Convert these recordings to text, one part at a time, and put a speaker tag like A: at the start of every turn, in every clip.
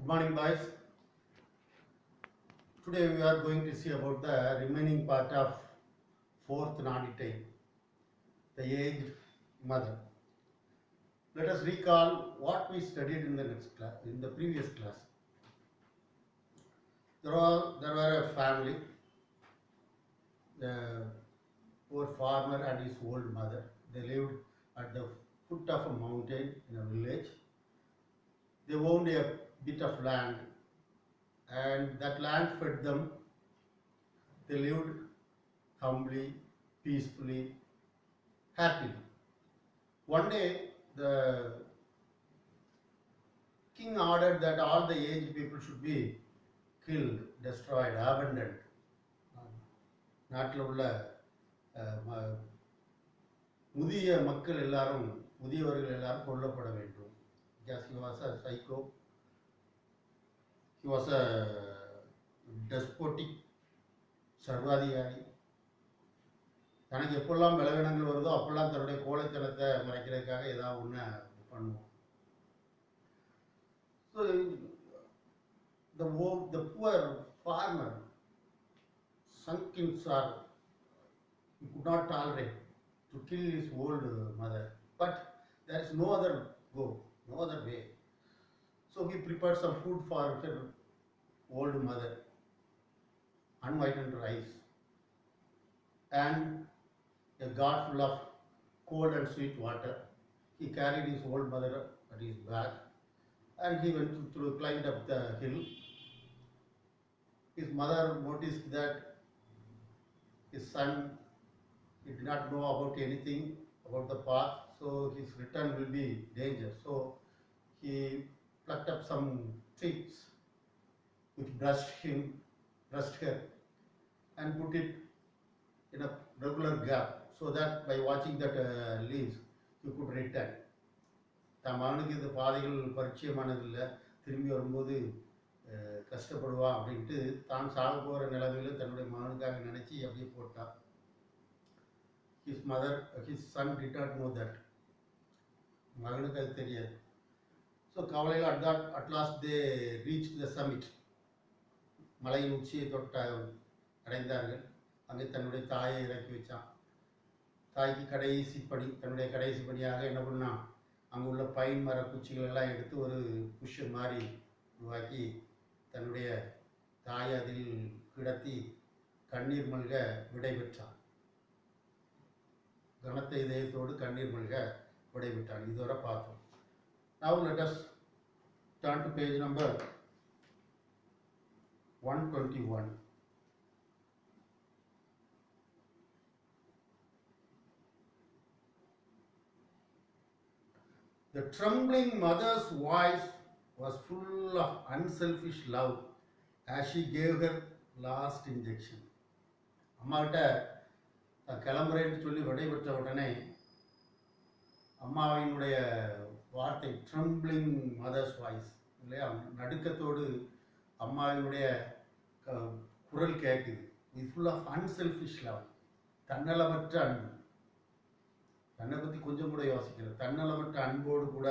A: Good morning, boys. Today we are going to see about the remaining part of fourth non-detail, the aged mother. Let us recall what we studied in the next class, in the previous class. There were a family, the poor farmer and his old mother. They lived at the foot of a mountain in a village. They owned a bit of land, and that land fed them. They lived humbly, peacefully, happily. One day, the king ordered that all the aged people should be killed, destroyed, abandoned. நாட்டில் உள்ள முதிய மக்கள் எல்லாரும் முதியவர்கள் எல்லாரும் கொல்லப்பட வேண்டும். Because he was a psycho, he was a despotic சர்வாதிகாரி. தனக்கு எப்பெல்லாம் பலவீனங்கள் வருதோ அப்பெல்லாம் தன்னுடைய கோழைத்தனத்தை மறைக்கிறதுக்காக ஏதாவது ஒன்று பண்ணுவோம். So the poor farmer sunk in sorrow. He could not tolerate to kill his old mother, but there is no other no other way. So he prepared some food for his old mother, unwhitened rice, and a gourd full of cold and sweet water. He carried his old mother at his back, and he climbed up the hill. His mother noticed that his son did not know about anything about the path, so his return will be dangerous. So he plucked up some twigs which brushed her, and put it in a regular gap, so that by watching that leaves, you could return. தன் மகனுக்கு இந்த பாதைகள் பரிச்சயமானதில்லை, திரும்பி வரும்போது கஷ்டப்படுவான் அப்படின்ட்டு தான் சாக போகிற நிலைமையில் தன்னுடைய மகனுக்காக நினச்சி அப்படியே போட்டான். His son did not know that. மகனுக்கு அது தெரியாது. ஸோ கவலையில் at last they reached the summit. மலையின் உச்சியை அடைந்தார்கள். அங்கே தன்னுடைய தாயை இறக்கி வச்சான். தாய்க்கு தன்னுடைய கடைசி பணியாக என்ன பண்ணான், அங்கே உள்ள பைன் மர குச்சிகள் எல்லாம் எடுத்து ஒரு குஷன் மாதிரி உருவாக்கி தன்னுடைய தாயை அதில் கிடத்தி கண்ணீர் மல்க விடைபெற்றான். கனத்த இதயத்தோடு கண்ணீர் மல்க விடைபெற்றான். இதுவரை பார்த்தோம். Now let us turn to page number 121. The trembling mother's voice was full of unselfish love as she gave her last injection. அம்மாகிட்ட கிளம்புறேன்னு சொல்லி விடைபெற்ற உடனே அம்மாவினுடைய வார்த்தை ட்ரம்பிளிங் மதர்ஸ் வாய்ஸ் இல்லையா, நடுக்கத்தோடு அம்மாவினுடைய குரல் கேட்குது. இது ஃபுல் ஆஃப் அன்செல்ஃபிஷ் லவ், தன்னலமற்ற அன்பு. தன்னை பற்றி கொஞ்சம் கூட யோசிக்கல, தன்னலமற்ற அன்போடு கூட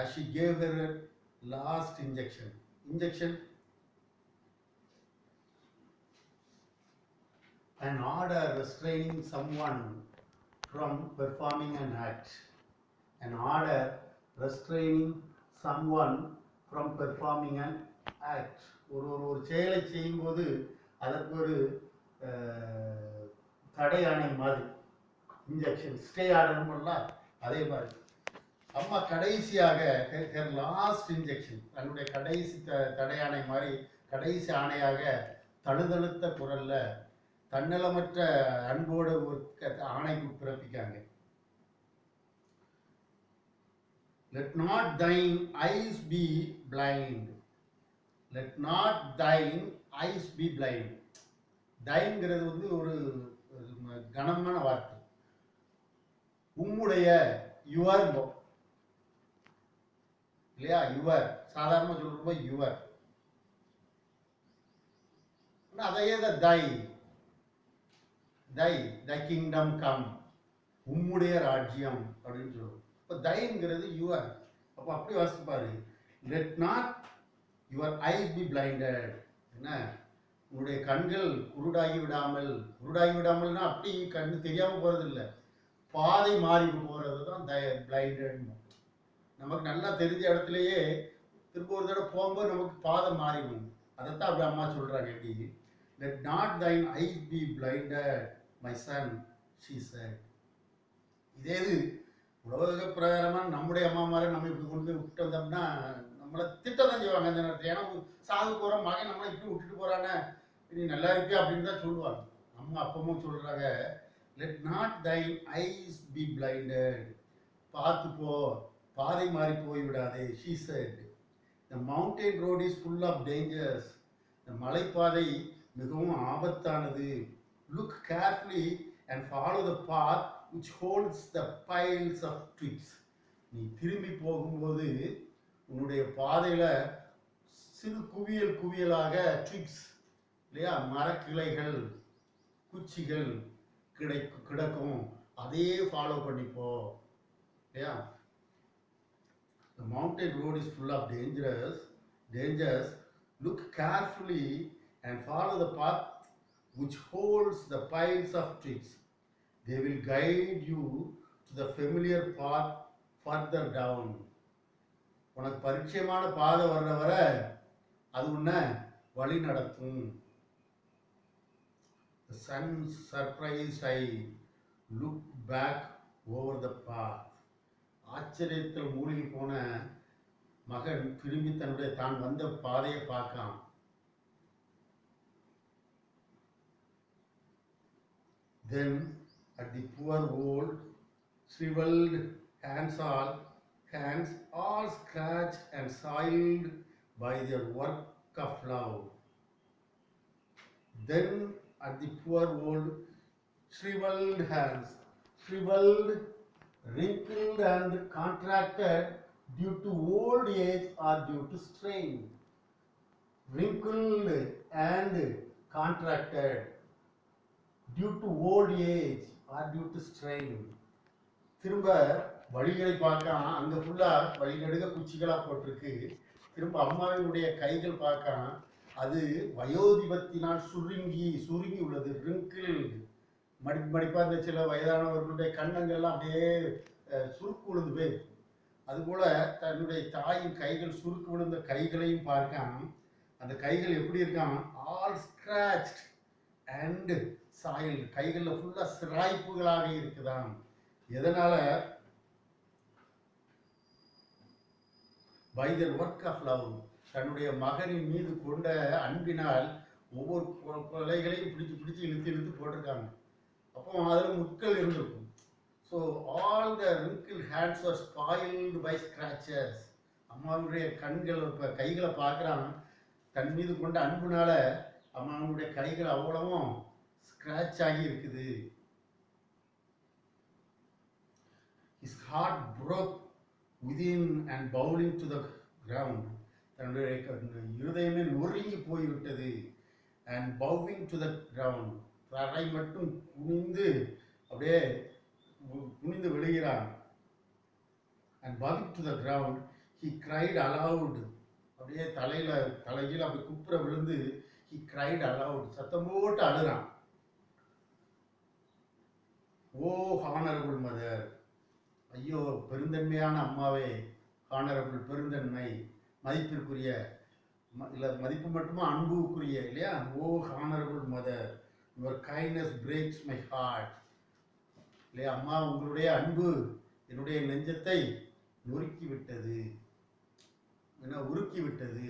A: as she gave her last injection. An order restraining someone from performing an act. An order restraining someone from performing an act. ஒரு செயலை செய்யும்போது அதற்கு ஒரு தடை ஆணை மாதிரி, இன்ஜெக்ஷன் ஸ்டே ஆர்டர்ல அதே மாதிரி அம்மா கடைசியாக லாஸ்ட் இன்ஜெக்ஷன், தன்னுடைய கடைசி தடையானை மாதிரி கடைசி ஆணையாக தழுதழுத்த குரல்ல தன்னலமற்ற அன்போடு ஒரு ஆணைக்கு பிறப்பிக்காங்க. Let not thine eyes be blind. Let not thine eyes be blind. தைங்கிறது ஒரு கனமான வார்த்தை. உம்முடைய யுவர் இல்லையா, யுவர் சாதாரணமாக சொல்றப்போ யுவர், அதையே தை கிங்டம் கம், உம்முடைய ராஜ்யம் அப்படின்னு சொல்லுவோம். இப்போ தைங்கிறது யுவர். அப்போ அப்படி வாசிப்பாரு, let not your eyes be blinded. என்ன, உன்னுடைய கண்கள் குருடாகி விடாமல்னா அப்படி கண்ணு தெரியாமல் போகிறது இல்லை, பாதை மாறி போகிறது தான் பிளைண்டட். நமக்கு நல்லா தெரிஞ்ச இடத்துலையே திரும்ப ஒரு தடவை போகும்போது நமக்கு பாதை மாறிடும். அதைத்தான் அப்படி அம்மா சொல்கிறாங்க. எப்படி, let not thine eyes be blinded my son, she said. இதே இது உலக பிரகாரமாக நம்முடைய அம்மா மாதிரி நம்ம இப்படி கொண்டு போய் விட்டு வந்தோம்னா நம்மளை திட்டத்தான் செய்வாங்க அந்த நேரத்தில். ஏன்னா சாகு போகிற மகன் நம்மளை இப்படி விட்டுட்டு போகிறானே, நீ நல்லா இருப்பியா அப்படின்னு தான் சொல்லுவாங்க. அம்மா அப்பமும் சொல்கிறாங்க, let not thine eyes be blinded, பார்த்து போ, பாதை மாறி போய்விடாதே. She said. The mountain road is full of dangers. இந்த மலைப்பாதை மிகவும் ஆபத்தானது. Look carefully and follow the path which holds the piles of twigs. நீ திரும்பி போகும்போது உன்னுடைய பாதையில சிறு குவியல் குவியலாக ட்விக்ஸ் இல்லையா, மரக்கிளைகள் குச்சிகள் கிடக்கும், அதையே ஃபாலோ பண்ணிப்போ இல்லையா. The mountain road is full of dangers. Look carefully and follow the path which holds the piles of twigs. They will guide you to the familiar path further down. உனக்கு பரிச்சயமான பாதை வர்ற வர அது உன்னை வழி நடத்தும். The sun's surprised eye looked back over the path. ஆச்சரியத்தில் மூழ்கி போன மகன் திரும்பி தன்னுடைய தான் வந்த பாதையை பார்க்கான். Then at the poor old shriveled hands all scratched and soiled by their work of love. Then at the poor old shriveled hands, wrinkled and contracted due to old age or due to strain. Wrinkled and contracted due to old age or due to strain. திரும்ப வழிகளை பார்க்கலாம், அங்கே ஃபுல்லாக வழி நடுக குச்சிகளாக போட்டிருக்கு. திரும்ப அம்மாவினுடைய கைகள் பார்க்கலாம், அது வயோதிபத்தினால் சுருங்கி உள்ளது. ரிங்கிள் மடிப்பாக இருந்த சில வயதானவர்களுடைய கண்ணங்கள்லாம் அப்படியே சுருக்கு விழுந்து போய், அதுபோல் தன்னுடைய தாயின் கைகள் சுருக்கு விழுந்த கைகளையும் பார்க்கலாம். அந்த கைகள் எப்படி இருக்கான், ஆல் ஸ்கிராச்ட் அண்ட் சாயில், கைகளில் ஃபுல்லாக சிராய்ப்புகளாக இருக்குதான். எதனால, by the work of love, தன்னுடைய மகனின் மீது கொண்ட அன்பினால் ஒவ்வொரு கொலைகளையும் பிடிச்சு இழுத்து போட்டிருக்காங்க. அப்போ அதில் முட்கள் இருந்திருக்கும். So all the wrinkled hands are spoiled by scratches. அம்மாவுடைய கண்கள் இப்போ கைகளை பார்க்குறான், தன் மீது கொண்ட அன்புனால அம்மாவுடைய கைகள் அவ்வளவும் ஸ்க்ராட்ச் ஆகி இருக்குது. His heart broke within and bowing to the ground. தன்னுடைய இருதயமே நொறுங்கி போய்விட்டது. and bowing to the ground, தரை மட்டும் அப்படியே குனிந்து விழுகிறான். and bowing to the ground he cried aloud. அப்படியே தலையில் அப்படி குப்புற விழுந்து he cried aloud, சத்தம் போட்டு அழுறான். ஓ ஹானரபிள் மதர், ஐயோ பெருந்தன்மையான அம்மாவே, ஹானரபிள் பெருந்தன்மை, மதிப்பிற்குரிய, இல்லை மதிப்பு மட்டுமா அன்புக்குரிய இல்லையா. O honourable mother, your kindness breaks my heart. இல்லையா அம்மா, உங்களுடைய அன்பு என்னுடைய நெஞ்சத்தை நொறுக்கி விட்டது, உருக்கி விட்டது.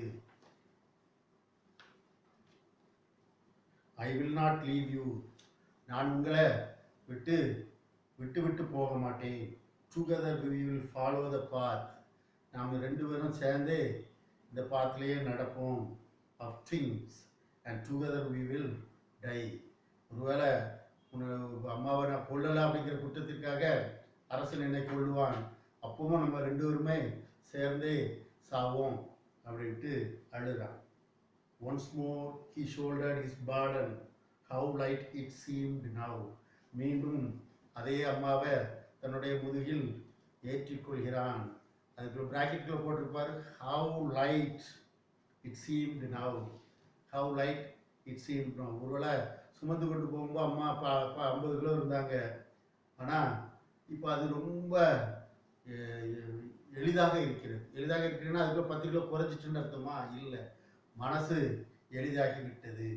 A: I will not leave you, நான் உங்களை விட்டு போக மாட்டேன். Together we will follow the path, நாம் ரெண்டு பேரும் சேர்ந்து இந்த பாத்திலேயே நடப்போம். of things and together we will die. ஒருவேளை அம்மாவை நான் கொல்லலாம் அப்படிங்கிற குற்றத்திற்காக அரசன் என்னை கொள்ளுவான், அப்பவும் நம்ம ரெண்டு பேருமே சேர்ந்தே சாவோம் அப்படின்ட்டு அழுறான். once more he shouldered his burden, how light it seemed now. மீண்டும் அதே அம்மாவை தன்னுடைய முதுகில் ஏற்றிக்கொள்கிறான். அதுக்கு பிராக்கெட்டில் போட்டிருப்பார், how light it seemed now. How light it seemed now. ஒருவேளை சுமந்து கொண்டு போகும்போது அம்மா அப்பா 50 கிலோ இருந்தாங்க. ஆனால் இப்போ அது ரொம்ப எளிதாக இருக்கிறது. எளிதாக இருக்கிறதுனா அதுக்குள்ள 10 கிலோ குறைஞ்சிட்டுன்னு அர்த்தமா? இல்லை, மனசு எளிதாகி விட்டது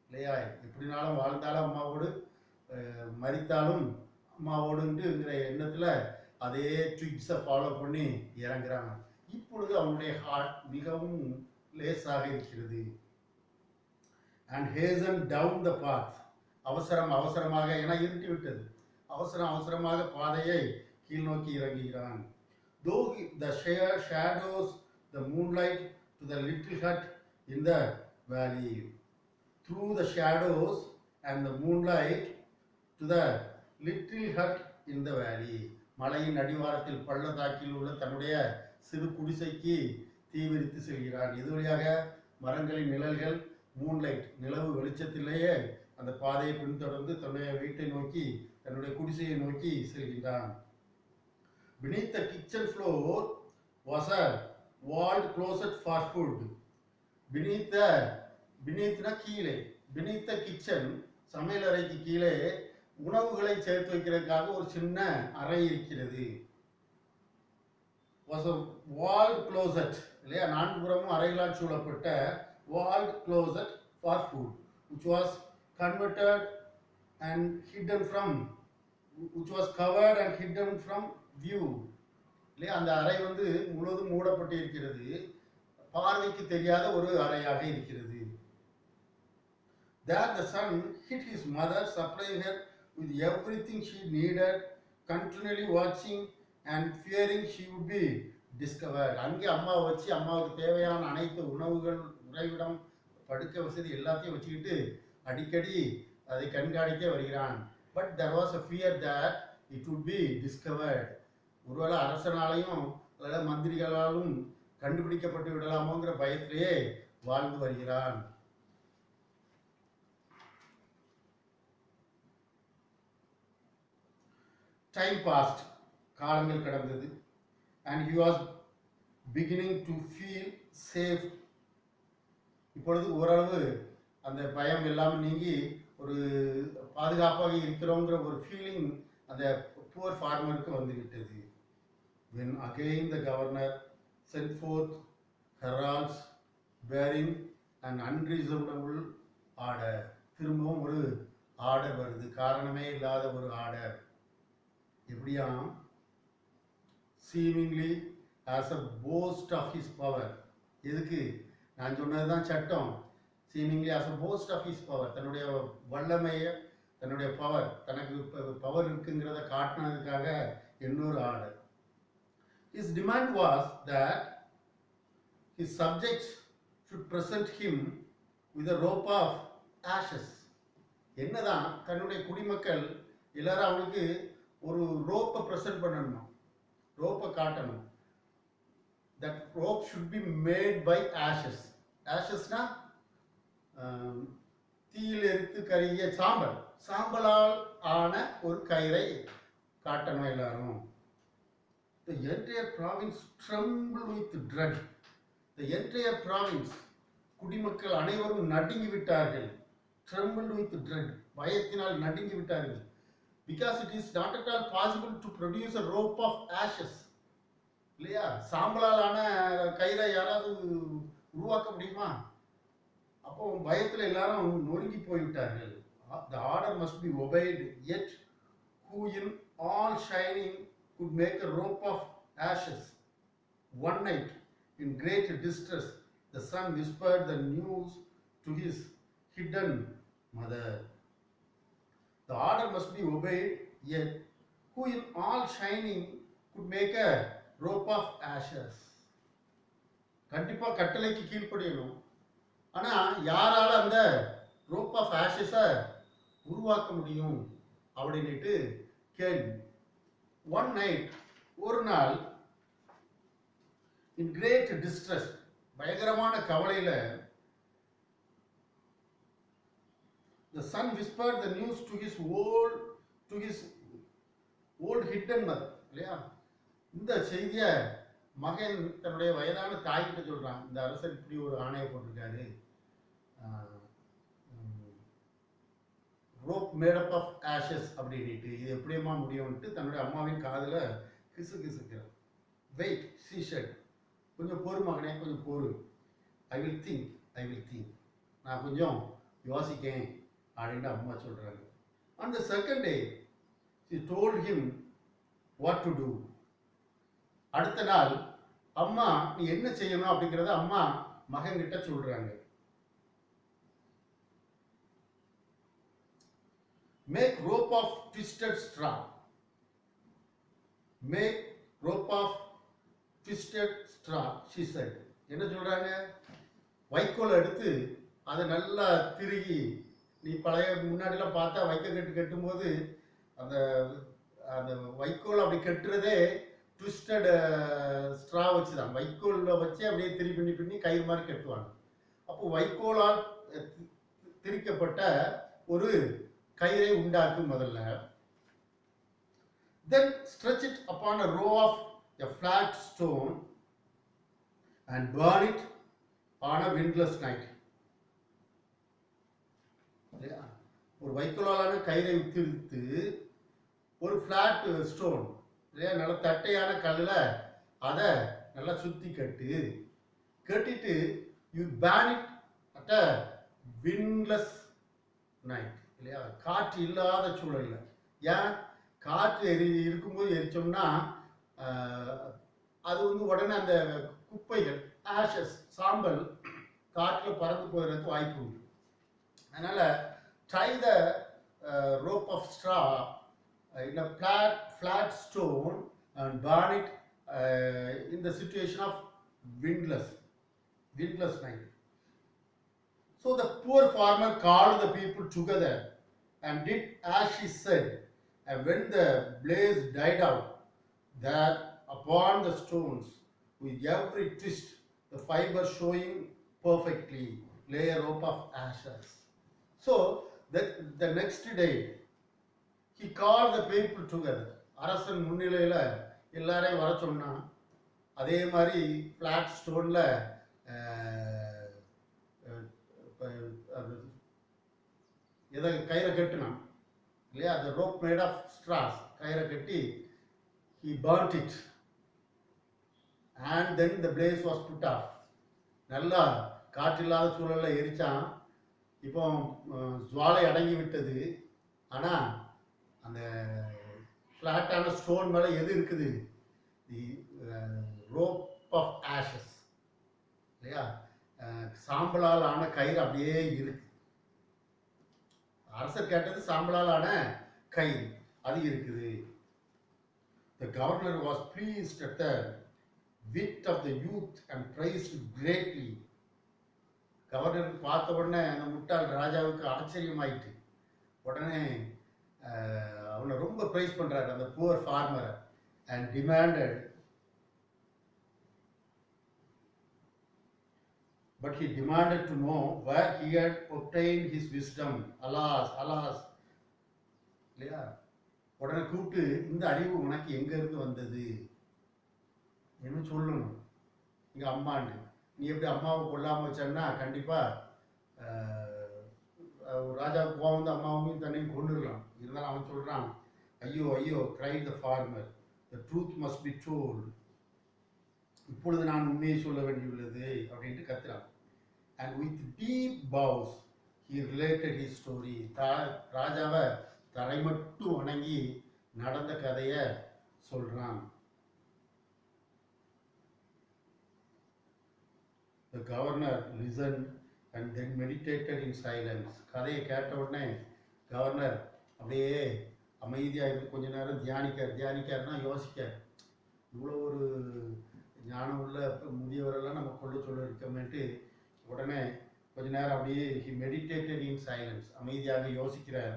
A: இல்லையா? எப்படினாலும் வாழ்ந்தாலும் அம்மாவோடு, மறித்தாலும் அம்மாவோடுங்கிற எண்ணத்தில் அதே ட்ரிக்ஸை ஃபாலோ பண்ணி இறங்குறாங்க. இப்பொழுது அவனுடைய ஹார்ட் மிகவும் லேசாக இருக்கிறது. அண்ட் ஹேசன் டவுன் த பாத். அவசரமாக, ஏன்னா இருட்டி விட்டது, அவசரமாக பாதையை கீழ் நோக்கி இறங்குகிறான். Though the shadows, the moonlight to the little hut in the valley. Through the shadows and the moonlight to the little hut in the valley. மலையின் அடிவாரத்தில் பள்ளத்தாக்கில் உள்ள தன்னுடைய சிறு குடிசைக்கு தீவிரித்து செல்கிறான். இது வழியாக மரங்களின் நிழல்கள், மூன்லைட், நிலவு வெளிச்சத்திலேயே அந்த பாதையை பின்தொடர்ந்து தன்னுடைய வீட்டை நோக்கி, தன்னுடைய குடிசையை நோக்கி செல்கின்றான். Beneath the kitchen floor was a walled closet for food. beneath கீழே, beneath the kitchen, சமையல் அறைக்கு கீழே உணவுகளை சேர்த்து வைக்கிறதுக்காக ஒரு சின்ன அறை இருக்கிறது. was a walled closet இல்லையா? நான்குபுறமும் அறைகளால் சூழப்பட்ட walled closet for food, which was converted and hidden from, which was covered and hidden from view இல்லையா? அந்த அறை முழுவதும் மூடப்பட்டு இருக்கிறது, பார்வைக்கு தெரியாத ஒரு அறையாக இருக்கிறது. There the son hid his mother, supplying her with everything she needed, continually watching and fearing she would be discovered. அங்கே அம்மாவை வச்சு அம்மாவுக்கு தேவையான அனைத்து உணவுகள், உறைவிடம், படுக்க வசதி எல்லாத்தையும் வச்சுக்கிட்டு அடிக்கடி அதை கண்காணிக்க வருகிறான். But there was a fear that it would be discovered. ஒருவேளை அரசனாலையும் அல்லது மந்திரிகளாலும் கண்டுபிடிக்கப்பட்டு விடலாமோங்கிற பயத்திலேயே வாழ்ந்து வருகிறான். Time passed, காலங்கள் கடந்தது. And he was beginning to feel safe. இப்பொழுது ஓரளவு அந்த பயம் எல்லாம் நீங்கி ஒரு பாதுகாப்பாக இருக்கிறோங்கிற ஒரு ஃபீலிங் அந்த புவர் ஃபார்மருக்கு வந்துவிட்டது. When again the governor sent forth heralds bearing an unreasonable order. திரும்பவும் ஒரு ஆர்டர் வருது, காரணமே இல்லாத ஒரு order. எப்படியாம்? seemingly as a boast of his power. எதுக்கு? நான் சொன்னதுதான் சட்டம். seemingly as a boast of his power, தன்னுடைய வல்லமையை, தன்னுடைய பவர், தனக்கு பவர் இருக்குங்கிறத காட்டினதுக்காக இன்னொரு order. His demand was that his subjects should present him with a rope of ashes. என்னதான் தன்னுடைய குடிமக்கள் எல்லாரும் அவனுக்கு ஒரு ரோப்பை ப்ரெசென்ட் பண்ணணுமா, ரோப்பை காட்டணும். That rope should be made by ashes. Ashesனா தீயில் எரித்து கருகிய சாம்பல், சாம்பலால் ஆன ஒரு கயிறை காட்டணும் எல்லாரும். The entire province trembled with dread. The entire province, குடிமக்கள் அனைவரும் நடுங்கி விட்டார்கள். Trembled with dread, பயத்தினால் நடுங்கி விட்டார்கள். Because it is not at all possible to produce a rope of ashes. இல்லையா? சாம்பலால் ஆன கயிறை யாராவது உருவாக்க முடியுமா? அப்போ பயத்தில் எல்லாரும் நொறுங்கி போய்விட்டார்கள். The order must be obeyed, yet who in all shining could make a rope of ashes? One night, in great distress, the son whispered the news to his hidden mother. The order must be obeyed, yet who in all shining could make a rope of ashes? கண்டிப்பா கட்டளைக்கு கீழ்ப்படியணும். ஆனா யாரால அந்த rope of ஆஷஸை உருவாக்க முடியும் அப்படின்னுட்டு கேள்வி. ஒன் நைட், ஒரு நாள், இன் கிரேட் டிஸ்ட்ரெஸ், பயங்கரமான கவலையில, the son whispered the news to his old hidden mother. இல்லையா? இந்த செய்தியை மகன் தன்னுடைய வயதான தாய்கிட்ட சொல்றான், இந்த அரசர் இப்படி ஒரு ஆணையை போட்டிருக்காரு, ரோப் மேடப் ஆஃப் ஆஷஸ் அப்படின்ட்டு, இது எப்படியம்மா முடியும்ட்டு தன்னுடைய அம்மாவின் காதில் கிசு கிசுக்கிறான். வெயிட் ஷீ ஷெட், கொஞ்சம் பொறு மகனே, கொஞ்சம் பொறு. ஐ வில் திங்க், நான் கொஞ்சம் யோசிக்கேன் அப்படின்ட்டு அம்மா சொல்கிறாங்க. On the second day she told him what to do. அடுத்த நாள் அம்மா நீ என்ன செய்யணும் அப்படிங்கிறத அம்மா மகன்கிட்ட சொல்றாங்க. Make rope of twisted straw. Make rope of twisted straw she said. என்ன சொல்றாங்க? வைக்கோலை எடுத்து அதை நல்லா திருகி, நீ பழைய முன்னாடிலாம் பார்த்தா வைக்க கட்டும்போது அந்த அந்த வைக்கோல் அப்படி கட்டுறதே ட்விஸ்டட் ஸ்ட்ரா வச்சு தான், வைக்கோலில் வச்சு அப்படியே பின்னி கயிறு மாதிரி கட்டுவாங்க. அப்போ வைக்கோலால் திரிக்கப்பட்ட ஒரு கயிறை உண்டாக்கும் முதல்ல. Then stretch it upon a row of a flat stone and burn it on a windless night. ஒரு வைக்கோலான கயிறை வித்திருத்து ஒரு ஃபிளாட் ஸ்டோன் இல்லையா, நல்ல தட்டையான கல்லில் அதை நல்லா சுற்றி கட்டிட்டு you fan it at a windless night இல்லையா, காற்று இல்லாத சூழலில். ஏன்? காற்று இருக்கும்போது எரிச்சோம்னா அது உடனே அந்த குப்பைகள் ஆஷஸ் சாம்பல் காற்றில் பறந்து போகிறதுக்கு வாய்ப்பு உண்டு. அதனால் tie the rope of straw in a flat stone and burn it in the situation of windless night. So the poor farmer called the people together and did as she said, and when the blaze died out, there upon the stones with every twist the fiber showing perfectly lay a rope of ashes. So the next day he called the people together. அரசன் முன்னிலையில் எல்லாரையும் வர சொன்னா, அதே மாதிரி flat ஸ்டோனில் எதை கயிறை கட்டினான் இல்லையா, அந்த ரோப் மேட் ஆஃப் ஸ்ட்ராஸ் கயிறை கட்டி he burnt it and then the blaze was put off. நல்லா காற்றில்லாத சூழலில் எரிச்சான். இப்போ ஜுவாலை அடங்கி விட்டது. ஆனால் அந்த ஃப்ளாட்டான ஸ்டோன் மேலே எது இருக்குது? தி ரோப் ஆஃப் ஆஷஸ் இல்லையா, சாம்பலால் ஆன கயிறு அப்படியே இருக்கு. அரசர் கேட்டது சாம்பலால் ஆன கயிறு, அது இருக்குது. The governor was pleased at the wit of the youth and praised it greatly. Governor பார்த்த உடனே அந்த முட்டாள் ராஜாவுக்கு ஆச்சரியமாயிட்டு உடனே அவனை ரொம்ப ப்ரைஸ் பண்ணுறாரு அந்த புவர் ஃபார்மரை. And demanded, but he demanded to know where he had obtained his wisdom. Alas இல்லையா, உடனே கூப்பிட்டு இந்த அறிவு உனக்கு எங்கேருந்து வந்தது என்ன சொல்லணும். இங்கே அம்மாண்டு நீ எப்படி அம்மாவை கொல்லாமல் வச்சேன்னா கண்டிப்பாக ராஜாவுக்கு கோவம் வந்து அம்மாவையும் தன்னையும் கொண்டுடலாம். இருந்தாலும் அவன் சொல்கிறான், ஐயோ cried the farmer, the truth must be told. இப்பொழுது நான் உண்மையை சொல்ல வேண்டியுள்ளது அப்படின்ட்டு கத்துறான். And with deep bows he related his story. ராஜாவை தலை மட்டும் வணங்கி நடந்த கதையை சொல்றான். The governor listened and then meditated in silence. கதையை கேட்ட உடனே கவர்னர் அப்படியே அமைதியாக இருந்து கொஞ்ச நேரம் தியானிக்காருன்னா யோசிக்கார். இவ்வளோ ஒரு ஞானம் உள்ள முதியவரெல்லாம் நம்ம சொல்ல இருக்கமேட்டு உடனே கொஞ்ச நேரம் அப்படியே he meditated in silence, அமைதியாக யோசிக்கிறார்.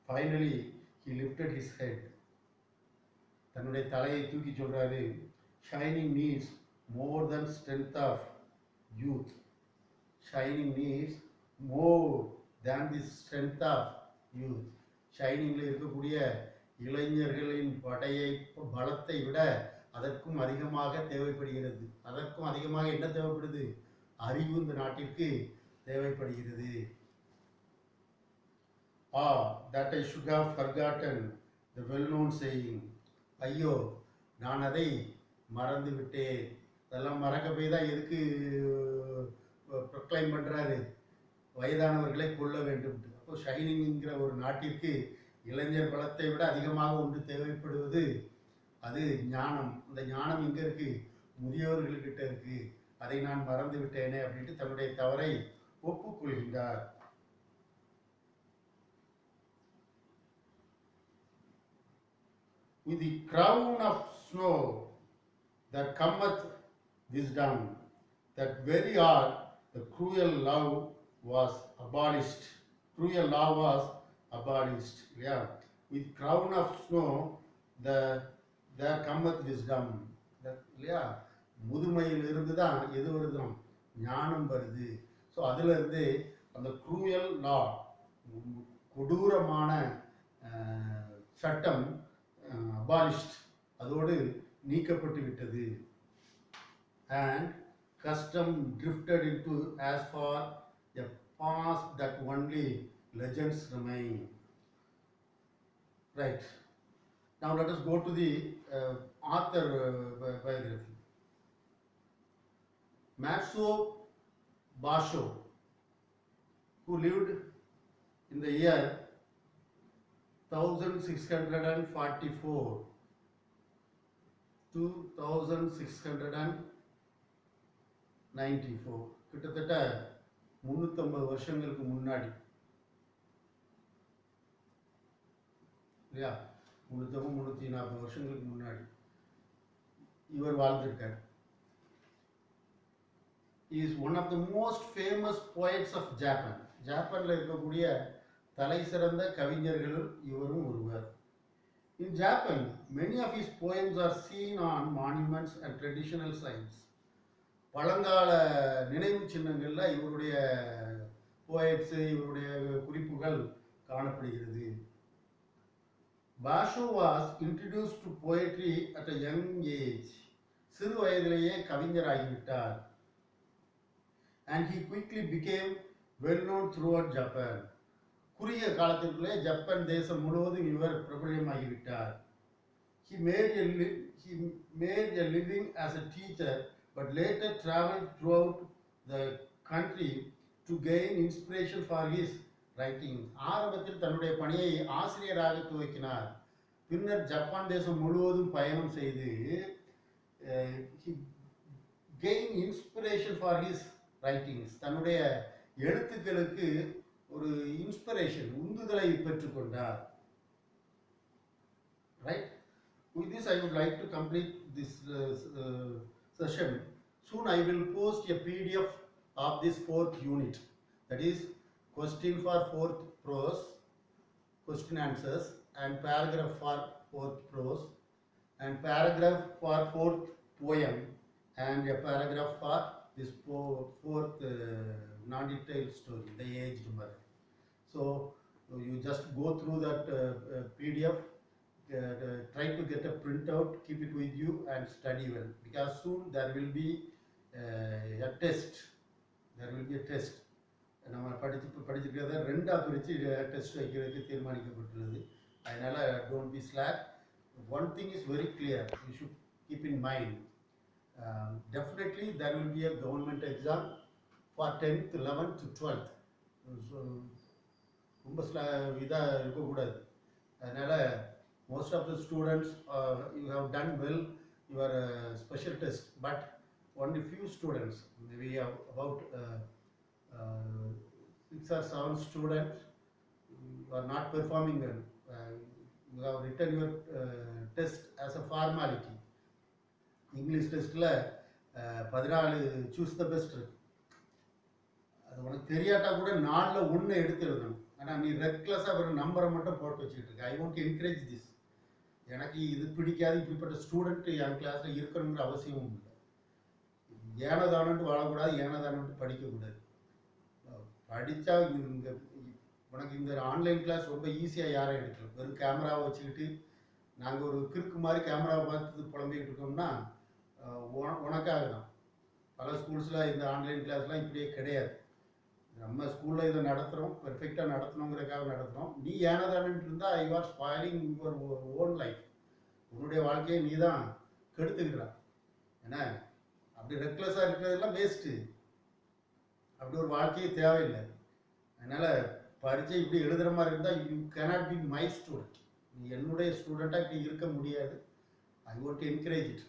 A: Finally he lifted his head. தன்னுடைய தலையை தூக்கி சொல்றாரு, shining needs more than strength of youth. Shining needs more than the strength of youth. ஷைனிங்கில் இருக்கக்கூடிய இளைஞர்களின் பலத்தை விட அதற்கும் அதிகமாக தேவைப்படுகிறது. அதற்கும் அதிகமாக என்ன தேவைப்படுது? அறிவு இந்த நாட்டிற்கு தேவைப்படுகிறது. That I should have forgotten the well-known saying. ஐயோ, நான் அதை மறந்து விட்டேன். அதெல்லாம் மறக்க போய் தான் எதுக்கு ப்ரொக்ளைம் பண்ணுறாரு? வயதானவர்களை கொள்ள வேண்டும். அப்போ ஷைனிங்கிற ஒரு நாட்டிற்கு இளைஞர் பலத்தை விட அதிகமாக ஒன்று தேவைப்படுவது அது ஞானம். அந்த ஞானம் எங்கே இருக்கு? முதியோர்கள்கிட்ட இருக்கு. அதை நான் மறந்து விட்டேனே அப்படின்ட்டு தன்னுடைய தவறை ஒப்புக்கொள்கின்றார். With the crown of snow that cometh wisdom, that very hour the cruel law was abolished. Cruel law was abolished. Yeah. With crown of snow, there cometh wisdom. இல்லையா? முதுமையிலிருந்து தான் எது வருதும்? ஞானம் வருது. ஸோ அதிலிருந்து அந்த க்ரூயல் லா, கொடூரமான சட்டம் அபாலிஷ்ட், அதோடு நீக்கப்பட்டு விட்டது. And custom drifted into as far a past that only legends remain. Right. Now let us go to the author biography. Matsuo Basho, who lived in the year 1644 to 1694, கிட்டத்தட்ட 350 வருஷங்களுக்கு முன்னாடி இல்லையா? 340 வருஷங்களுக்கு முன்னாடி இவர் வாழ்ந்திருக்கார். He is one of the most famous poets of Japan. ஜப்பான்ல இருக்கக்கூடிய தலை சிறந்த கவிஞர்களுள் இவரும் ஒருவர். In Japan, many of his poems are seen on monuments and traditional sites. பழங்கால நினைவு சின்னங்கள்ல இவருடைய போயட்ஸ், இவருடைய குறிப்புகள் காணப்படுகிறது. Basho was introduced to poetry at a young age. சிறு வயதிலேயே கவிஞராகிவிட்டார். And he quickly became well known throughout Japan. குறுகிய காலத்திற்குள்ளே Japan தேசம் முழுவதும் இவர் பிரபலமாகிவிட்டார். He made a living as a teacher, but later traveled throughout the country to gain inspiration for his writing. ஆரம்பத்தில் தன்னுடைய பணியை ஆசிரியராக துவக்கினார். பின்னர் ஜப்பான் தேசம் முழுவதும் பயணம் செய்து he gained inspiration for his writings. தன்னுடைய எழுத்துக்களுக்கு ஒரு இன்ஸ்பிரேஷன், உந்துதலை பெற்றுக்கொண்டார். Right? With this I would like to complete this session. Soon I will post a PDF of this 4th unit. That is question for 4th prose, question answers, and paragraph for 4th prose, and paragraph for 4th poem, and a paragraph for this 4th non-detailed story, The Aged Mother. So you just go through that PDF, try to get a printout, keep it with you and study well, because soon there will be a test. There will be a test. நம்ம படிச்சிருக்கிறத ரெண்டாக பிரித்து test வைக்கிறதுக்கு தீர்மானிக்கப்பட்டுள்ளது. அதனால் don't be slack. One thing is very clear, you should keep in mind. Definitely there will be a government exam for 10th, 11th, 12th. So ரொம்ப இதாக இருக்கக்கூடாது. அதனால் most of the students you have done well your special test, but only few students, maybe about 6 or 7 students are not performing well. You have written your test as a formality. English testல 14 choose the best இருக்கு. அது உனக்கு தெரியாட்டா கூட 4ல் 1 எடுத்து எழுதணும். ஆனால் நீ ரெக்லஸாக ஒரு நம்பரை மட்டும் போட்டு வச்சுக்கிட்டு இருக்க. I want to encourage this. எனக்கு இது பிடிக்காது, இப்படிப்பட்ட ஸ்டூடெண்ட் என் கிளாஸில் இருக்கணுங்கிற அவசியமும் இல்லை. ஏனதானன்ட்டு வாழக்கூடாது, ஏனதானன்ட்டு படிக்கக்கூடாது. படித்தா இங்கே உனக்கு இந்த ஆன்லைன் கிளாஸ் ரொம்ப ஈஸியாக யாரும் எடுக்கலாம். வெறும் கேமராவை வச்சுக்கிட்டு நாங்கள் ஒரு கிறுக்கு மாதிரி கேமராவை பார்த்து புலம்பிக்கிட்டு இருக்கோம்னா உனக்காக தான். பல ஸ்கூல்ஸில் இந்த ஆன்லைன் கிளாஸ்லாம் இப்படியே கிடையாது. நம்ம ஸ்கூலில் இதை நடத்துகிறோம், பெர்ஃபெக்டாக நடத்தணுங்கிறதுக்காக நடத்துகிறோம். நீ ஏனதானன்ட்டு இருந்தால் you are spoiling your own life. உன்னுடைய வாழ்க்கையை நீ தான் கெடுத்துக்கிற. ஏன்னா அப்படி ரெக்லெஸ்ஸாக இருக்கிறதெல்லாம் வேஸ்ட்டு. அப்படி ஒரு வாழ்க்கையே தேவையில்லை. அதனால் பரீட்சை இப்படி எழுதுகிற மாதிரி இருந்தால் you cannot be my student. நீ என்னுடைய ஸ்டூடெண்ட்டாக இப்படி இருக்க முடியாது. I want to encourage it.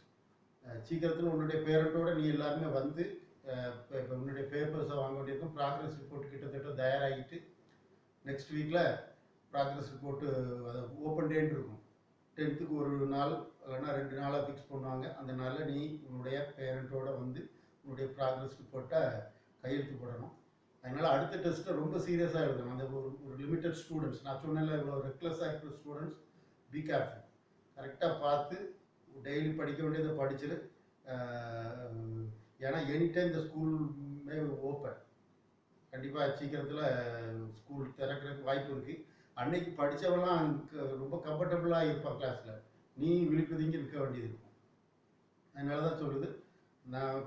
A: சீக்கிரத்தில் உன்னுடைய பேரண்ட்டோடு நீ எல்லாருமே வந்து இப்போ உன்னுடைய பேப்பர்ஸை வாங்க வேண்டியிருக்கும். ப்ராக்ரஸ் ரிப்போர்ட் கிட்டத்தட்ட தயாராகிட்டு நெக்ஸ்ட் வீக்கில் ப்ராக்ரஸ் ரிப்போர்ட்டு அதை ஓப்பன் டேன்னு இருக்கும். 10th ஒரு நாள் இல்லைன்னா 2 நாளாக ஃபிக்ஸ் பண்ணுவாங்க. அந்த நாளில் நீ உன்னுடைய பேரண்ட்டோடு வந்து உன்னுடைய ப்ராக்ரஸ் ரிப்போர்ட்டை கையெழுத்து போடணும். அதனால் அடுத்த டெஸ்ட்டை ரொம்ப சீரியஸாக எழுதணும். அந்த ஒரு லிமிட்டட் ஸ்டூடெண்ட்ஸ், நான் சொன்னேன்ல இவ்வளோ ரெக்லெஸ்ஸாக இருக்கிற ஸ்டூடெண்ட்ஸ், பி கேர்ஃபுல். கரெக்டாக பார்த்து டெய்லி படிக்க வேண்டியதை படிச்சிரு. ஏன்னா எனி டைம் இந்த ஸ்கூல் மே ஓப்பன். கண்டிப்பாக சீக்கிரத்தில் ஸ்கூல் திறக்கிறதுக்கு வாய்ப்பு இருக்குது. அன்னைக்கு படித்தவெல்லாம் ரொம்ப கம்ஃபர்டபுளாக இருப்பான் கிளாஸில். நீ விழிப்புதிங்கி இருக்க வேண்டியது இருக்கும். அதனால தான் சொல்லுது, நான்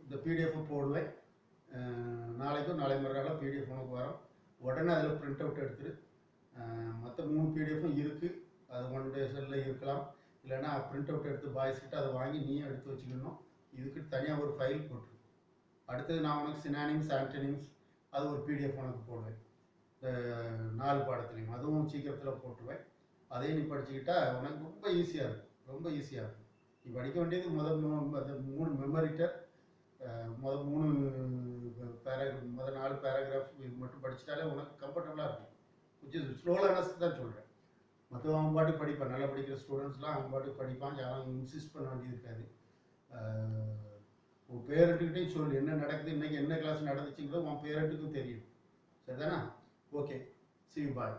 A: இந்த பிடிஎஃப் போடுவேன். நாளைக்கும் நாளை மறுநாள் பிடிஎஃப் உனக்கு வரும். உடனே அதில் பிரிண்ட் அவுட் எடுத்துரு. மற்ற 3 பிடிஎஃப்பும் இருக்குது. அது உன்னுடைய செல்லில் இருக்கலாம். இல்லைன்னா பிரிண்ட் அவுட் எடுத்து பாய்ஸ்கிட்ட அதை வாங்கி நீயும் எடுத்து வச்சுக்கணும். இதுக்கு தனியாக ஒரு ஃபைல் போட்டு அடுத்தது நான் உனக்கு சினானிம்ஸ் ஆன்டனிம்ஸ் அது ஒரு பிடிஎஃப் உனக்கு போடுவேன். 4 பாடத்துலையும் அதுவும் சீக்கிரத்தில் போட்டுருவேன். அதையும் நீ படிச்சுக்கிட்டா உனக்கு ரொம்ப ஈஸியாக இருக்கும். ரொம்ப ஈஸியாக இருக்கும். நீ படிக்க வேண்டியது முதல் 3 மெமரிட்டர், முதல் 4 பேராகிராஃப் இது மட்டும் படிச்சிட்டாலே உனக்கு கம்ஃபர்டபுளாக இருக்கும். கொஞ்சம் ஸ்லோ லேர்னர்ஸ்க்கு தான் சொல்கிறேன். மற்றவங்க அவங்க பாட்டு படிப்பான். நல்லா படிக்கிற ஸ்டூடெண்ட்ஸ்லாம் அவங்க பாட்டு படிப்பான். யாரும் இன்சிஸ்ட் பண்ண வேண்டியது இருக்காது. உன் பேரண்ட்டுக்கிட்டையும் சொல்லு என்ன நடக்குது, இன்றைக்கி என்ன கிளாஸ் நடந்துச்சுங்கிறது உன் பேரண்ட்டுக்கும் தெரியும். சரிதானா? Okay, see you, bye.